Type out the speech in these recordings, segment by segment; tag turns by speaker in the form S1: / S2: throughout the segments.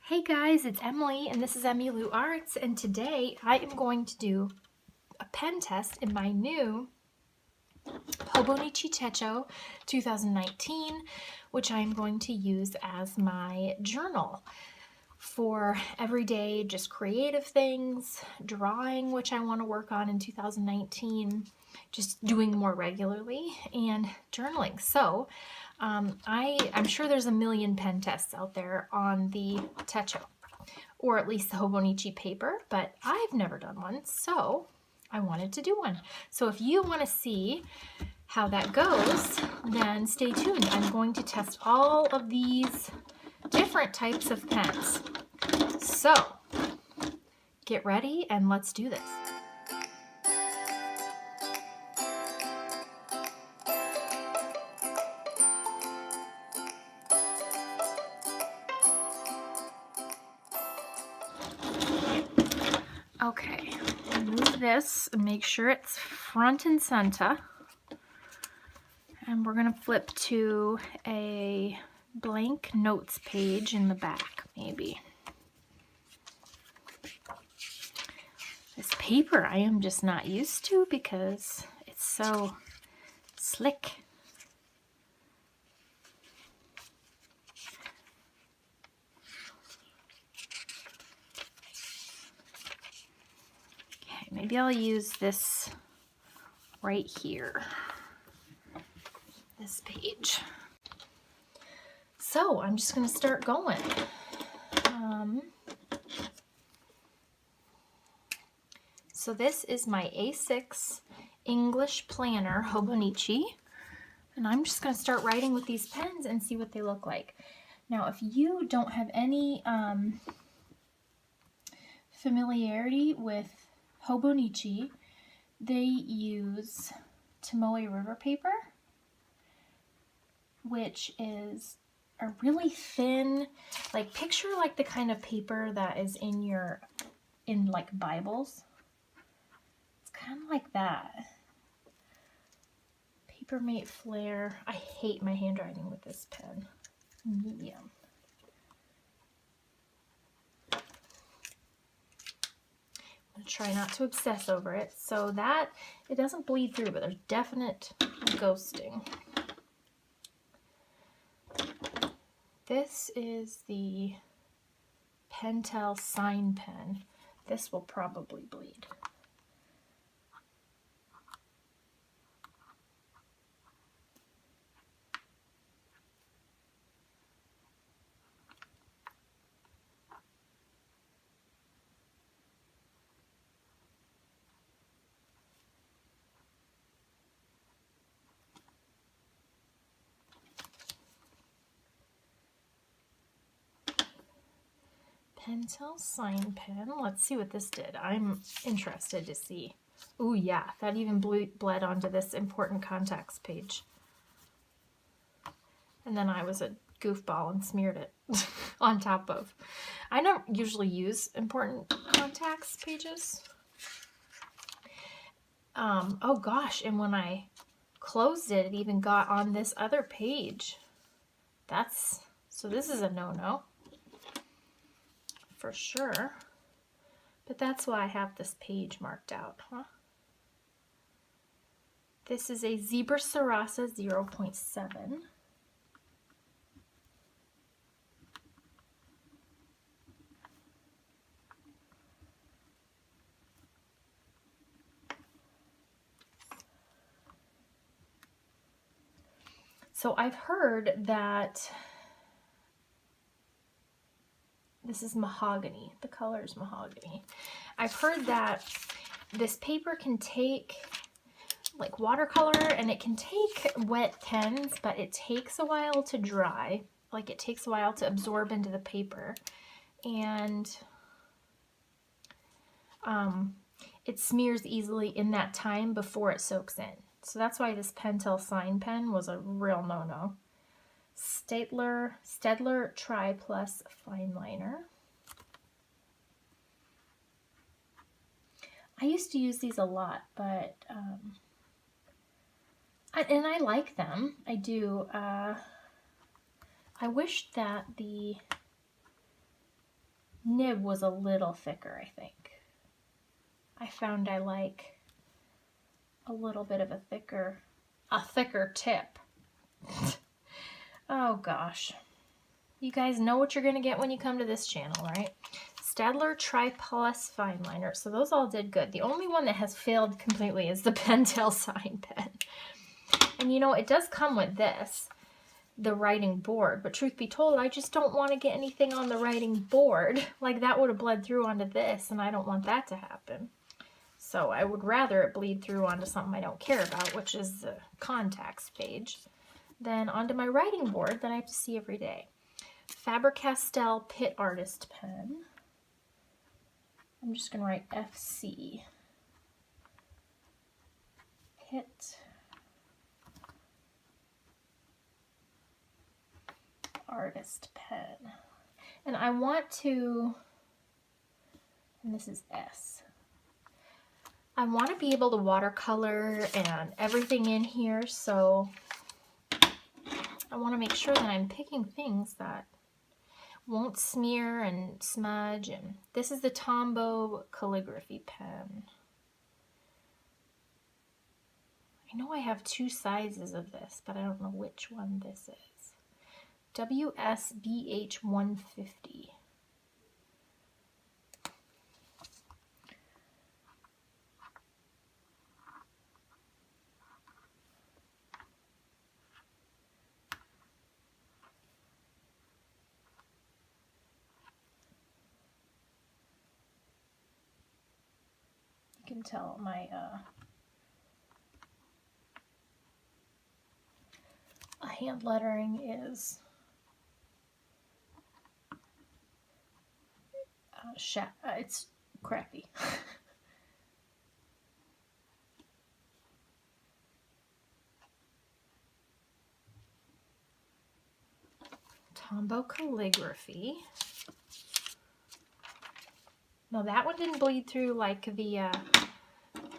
S1: Hey guys, it's Emily and this is Emmylou Arts, and today I am going to do a pen test in my new Hobonichi Techo 2019, which I'm going to use as my journal for everyday just creative things, drawing, which I want to work on in 2019, just doing more regularly, and journaling. So I'm sure there's a million pen tests out there on the Techo, or at least the Hobonichi paper, but I've never done one, so I wanted to do one. So if you want to see how that goes, then stay tuned. I'm going to test all of these different types of pens. So get ready and let's do this. Okay, move this and make sure it's front and center. And we're going to flip to a blank notes page in the back, maybe. This paper I am just not used to because it's so slick. Okay, maybe I'll use this right here, this page. So I'm just going to start going. So this is my A6 English Planner Hobonichi, and I'm just going to start writing with these pens and see what they look like. Now, if you don't have any familiarity with Hobonichi, they use Tomoe river paper, which is a really thin, like picture like the kind of paper that is in like Bibles. It's kind of like that. Papermate Flare. I hate my handwriting with this pen. Medium. I'm going to try not to obsess over it so that it doesn't bleed through, but there's definite ghosting. This is the Pentel sign pen. This will probably bleed. Pentel sign pen. Let's see what this did. I'm interested to see. Ooh, yeah, that even bled onto this important contacts page. And then I was a goofball and smeared it on top of. I don't usually use important contacts pages. Oh gosh, and when I closed it, it even got on this other page. So this is a no-no. For sure, but that's why I have this page marked out, huh? This is a Zebra Sarasa 0.7. So I've heard that this is mahogany. The color is mahogany. I've heard that this paper can take like watercolor and it can take wet pens, but it takes a while to dry. Like it takes a while to absorb into the paper. And it smears easily in that time before it soaks in. So that's why this Pentel sign pen was a real no-no. Staedtler Tri Plus Fine Liner. I used to use these a lot, but and I like them. I do. I wish that the nib was a little thicker, I think. I found I like a little bit of a thicker tip. Oh gosh. You guys know what you're going to get when you come to this channel, right? Staedtler Tri-Plus Fine Liner. So those all did good. The only one that has failed completely is the Pentel Sign Pen. And you know, it does come with this, the writing board. But truth be told, I just don't want to get anything on the writing board. Like that would have bled through onto this, and I don't want that to happen. So I would rather it bleed through onto something I don't care about, which is the contacts page, than onto my writing board that I have to see every day. Faber-Castell Pitt Artist Pen. I'm just going to write FC. Pitt Artist Pen. And I want to, and this is S. I want to be able to watercolor and everything in here, so I want to make sure that I'm picking things that won't smear and smudge. And this is the Tomoe calligraphy pen. I know I have two sizes of this, but I don't know which one this is. WSBH 150. You can tell my hand lettering is it's crappy. Tomoe calligraphy. No, that one didn't bleed through like the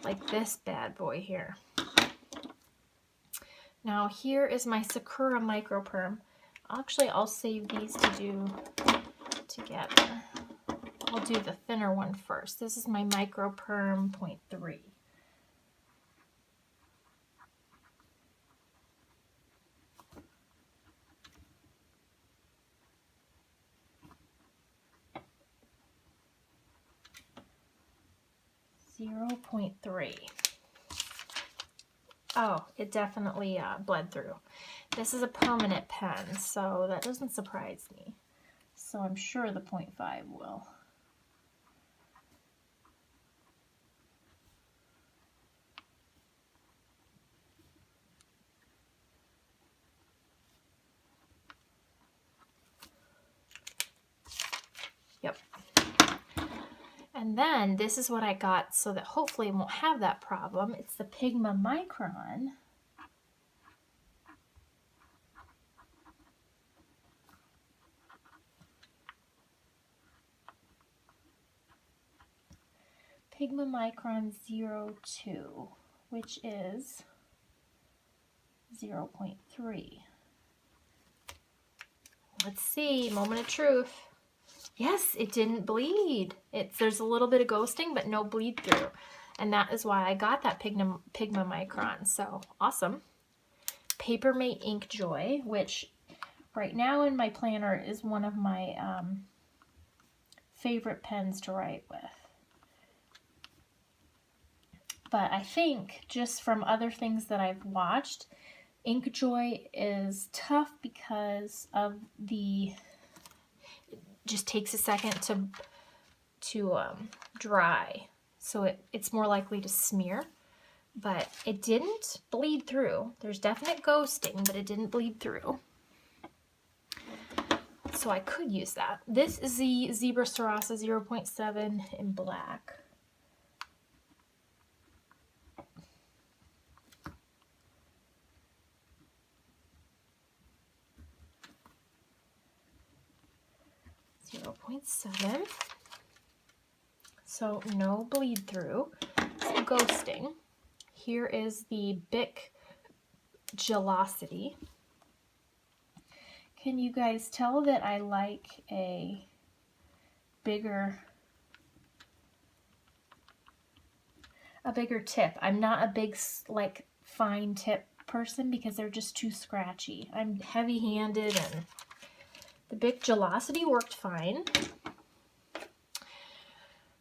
S1: like this bad boy here. Now here is my Sakura Micro Perm. Actually, I'll save these to do together. I'll do the thinner one first. This is my Micro Perm 0.3. .3. Oh, it definitely bled through. This is a permanent pen, so that doesn't surprise me. So I'm sure the 0.5 will. Yep. And then this is what I got so that hopefully it won't have that problem. It's the Pigma Micron. Pigma Micron 02, which is 0.3. Let's see, moment of truth. Yes, it didn't bleed. There's a little bit of ghosting, but no bleed through. And that is why I got that Pigma Micron. So, awesome. Papermate Ink Joy, which right now in my planner is one of my favorite pens to write with. But I think, just from other things that I've watched, Ink Joy is tough because of the... just takes a second to dry, so it's more likely to smear, but it didn't bleed through. There's definite ghosting, but it didn't bleed through, so I could use that. This is the Zebra Sarasa 0.7 in black. .7, so no bleed through, some ghosting. Here is the Bic Gelosity. Can you guys tell that I like a bigger tip. I'm not a big, like, fine tip person because they're just too scratchy. I'm heavy-handed, and the Bic Gelosity worked fine.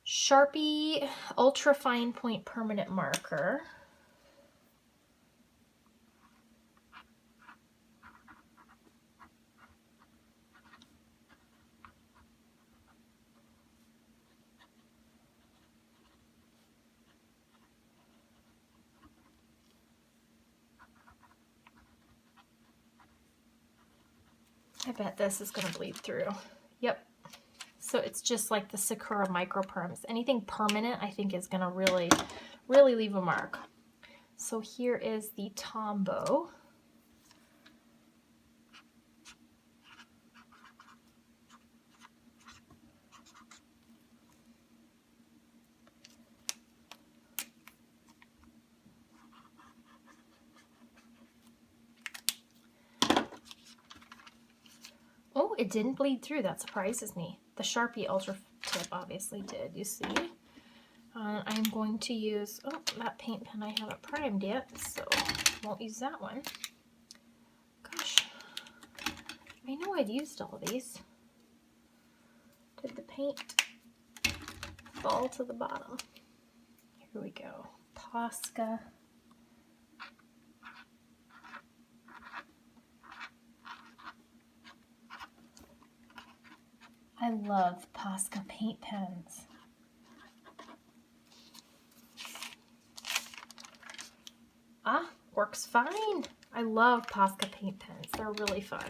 S1: Sharpie Ultra Fine Point Permanent Marker. I bet this is going to bleed through. Yep. So it's just like the Sakura Micro Perms. Anything permanent, I think, is going to really, really leave a mark. So here is the Tombow. Oh, it didn't bleed through. That surprises me. The Sharpie Ultra Tip obviously did, you see. I'm going to use, oh, that paint pen I haven't primed yet, so won't use that one. Gosh, I know I'd used all these. Did the paint fall to the bottom? Here we go. Posca. I love Posca paint pens. Ah, works fine. I love Posca paint pens. They're really fun.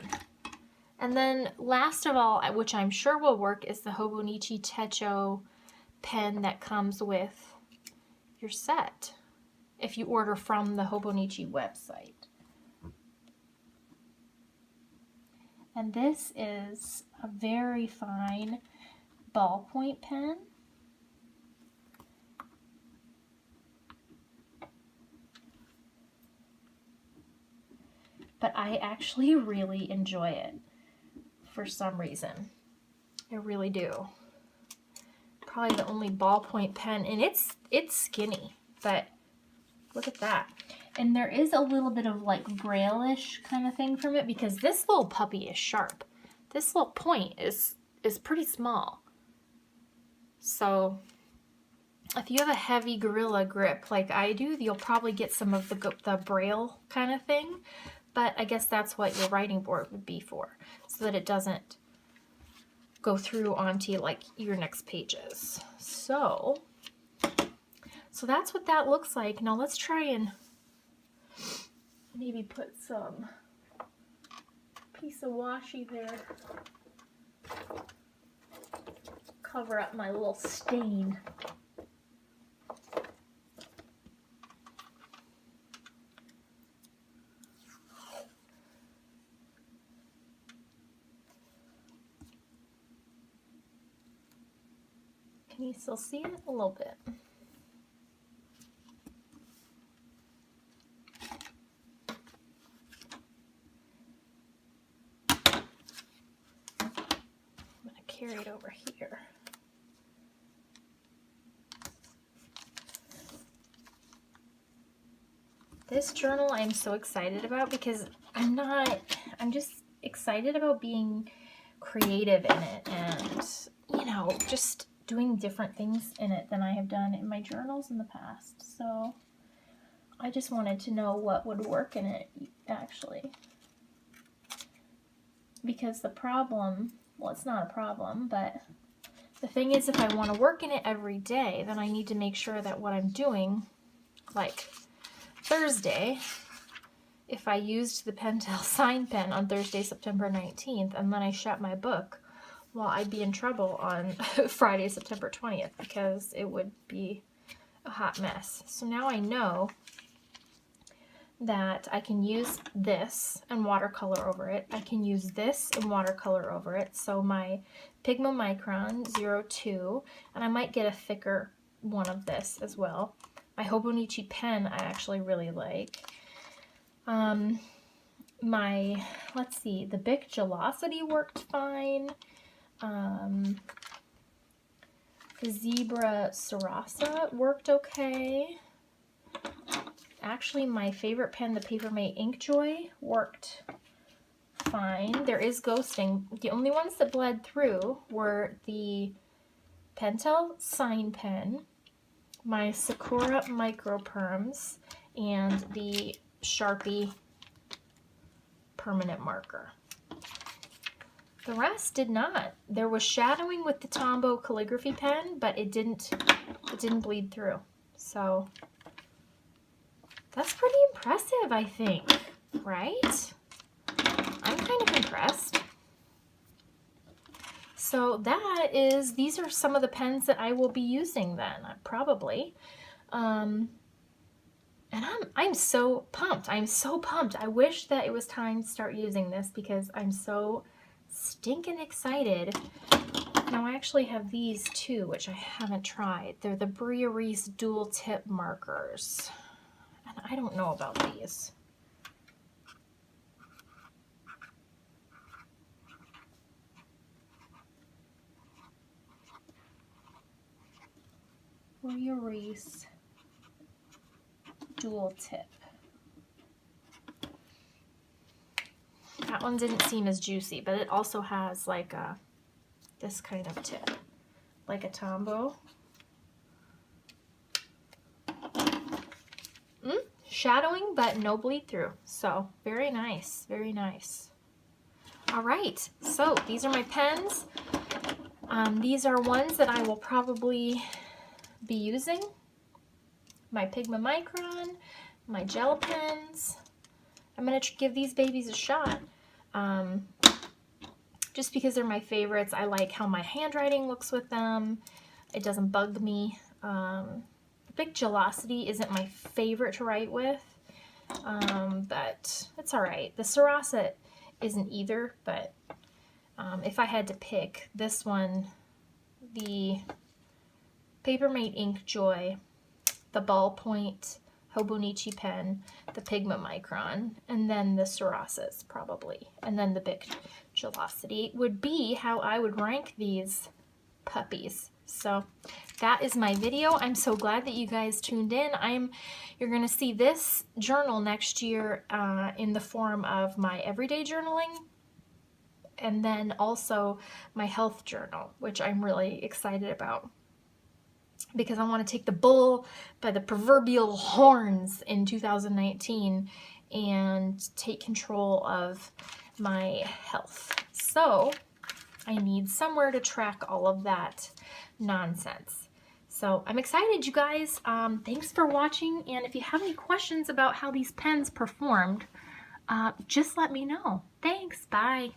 S1: And then last of all, which I'm sure will work, is the Hobonichi Techo pen that comes with your set if you order from the Hobonichi website. And this is a very fine ballpoint pen. But I actually really enjoy it for some reason. I really do. Probably the only ballpoint pen, and it's skinny, but look at that. And there is a little bit of like braille-ish kind of thing from it because this little puppy is sharp. This little point is pretty small. So if you have a heavy Gorilla grip like I do, you'll probably get some of the braille kind of thing. But I guess that's what your writing board would be for, so that it doesn't go through onto like your next pages. So that's what that looks like. Now let's try and maybe put some piece of washi there. Cover up my little stain. Can you still see it? A little bit. Carry it over here. This journal I'm so excited about because I'm just excited about being creative in it and, you know, just doing different things in it than I have done in my journals in the past. So I just wanted to know what would work in it actually. Because the problem, well, it's not a problem, but the thing is, if I want to work in it every day, then I need to make sure that what I'm doing, like Thursday, if I used the Pentel sign pen on Thursday, September 19th, and then I shut my book, well, I'd be in trouble on Friday, September 20th, because it would be a hot mess. So now I know that I can use this and watercolor over it. I can use this and watercolor over it. So my Pigma Micron 02, and I might get a thicker one of this as well. My Hobonichi pen I actually really like. Let's see, the Bic Gelosity worked fine. The Zebra Sarasa worked okay. Actually, my favorite pen, the Papermate Inkjoy, worked fine. There is ghosting. The only ones that bled through were the Pentel Sign Pen, my Sakura Micro Perms, and the Sharpie Permanent Marker. The rest did not. There was shadowing with the Tombow calligraphy pen, but it didn't bleed through. So that's pretty impressive, I think, right? I'm kind of impressed. So these are some of the pens that I will be using then, probably. And I'm so pumped. I'm so pumped. I wish that it was time to start using this because I'm so stinking excited. Now I actually have these too, which I haven't tried. They're the Bria Reese dual tip markers. And I don't know about these. Bria Reese dual tip. That one didn't seem as juicy, but it also has like this kind of tip, like a Tombow. Shadowing, but no bleed through. So very nice, very nice. All right, so these are my pens. These are ones that I will probably be using. My Pigma Micron, my gel pens. I'm gonna give these babies a shot. Just because they're my favorites. I like how my handwriting looks with them. It doesn't bug me. The Big Gelosity isn't my favorite to write with, but it's all right. The Sarasa isn't either, but if I had to pick this one, the Papermate Inkjoy, the Ballpoint Hobonichi pen, the Pigma Micron, and then the Sarasas probably, and then the Big Gelosity would be how I would rank these puppies. So that is my video. I'm so glad that you guys tuned in. You're gonna see this journal next year in the form of my everyday journaling, and then also my health journal, which I'm really excited about, because I want to take the bull by the proverbial horns in 2019 and take control of my health. So I need somewhere to track all of that nonsense. So I'm excited, you guys. Thanks for watching, and if you have any questions about how these pens performed, just let me know. Thanks, bye.